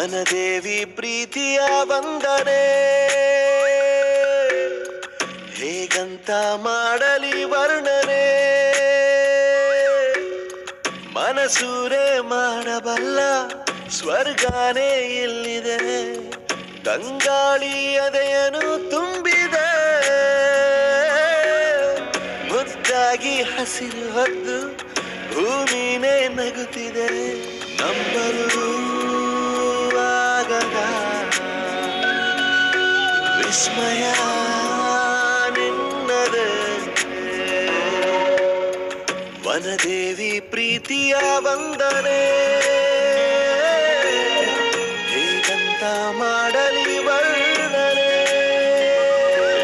ವನದೇವಿ ಪ್ರೀತಿಯ ವಂದನೆ ಹೇಗಂತ ಮಾಡಲಿ ವರ್ಣನೆ ಮನಸೂರೆ ಮಾಡಬಲ್ಲ ಸ್ವರ್ಗಾನೇ ಇಲ್ಲಿದೆ ತಂಗಾಳಿ ಎದೆಯನ್ನು ತುಂಬಿದೆ ಮುದ್ದಾಗಿ ಹಸಿರು ಹೊದ್ದು ಭೂಮಿನೇ ನಗುತ್ತಿದೆ ನಂಬರು ಆಗದ ವಿಸ್ಮಯ ನಿನ್ನದೆ ವನದೇವಿ ಪ್ರೀತಿಯ ವಂದನೆ ಹೇಗಂತ ಮಾಡಲಿ ವರ್ಣನೆ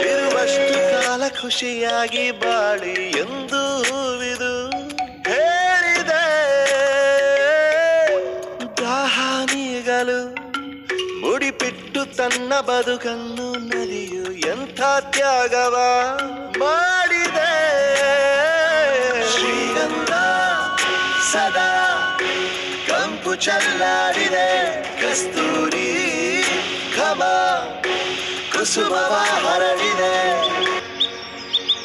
ಇರುವಷ್ಟು ಕಾಲ ಖುಷಿಯಾಗಿ ಬಾಳಿ ಎಂದು ಹೂವಿದು ಹೇಳಿದೆ ದಾಹ ನೀಗಲು ಮುಡಿಪಿಟ್ಟು ತನ್ನ ಬದುಕನ್ನು ನದಿಯು ಎಂಥ ತ್ಯಾಗವ ಮಾಡಿದೆ ಶ್ರೀಗಂಧ ಸದಾ ಕಂಪು ಚೆಲ್ಲಾಡಿದೆ ಕಸ್ತೂರಿ ಘಮ ಕುಸುಮವ ಹರಡಿದೆ